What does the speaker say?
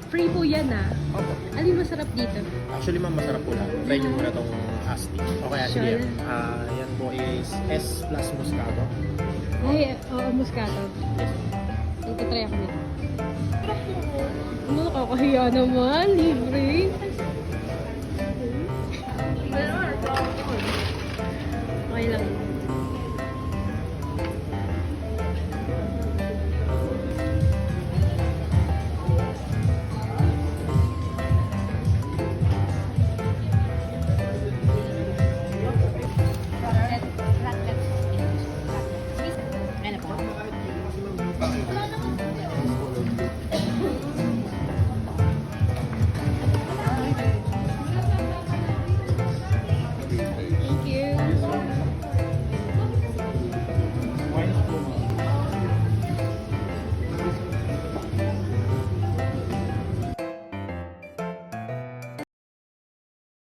Free po yan ah. Opo. Alin masarap dito? Actually, ma'am, masarap po lang. Try nyo muna tong asti. Okay, sige. Sure. Yan po is S plus Moscato. Ay, oo, Moscato. Ito-try ako nito. Ano, nakakahiya naman. Libre. Okay lang.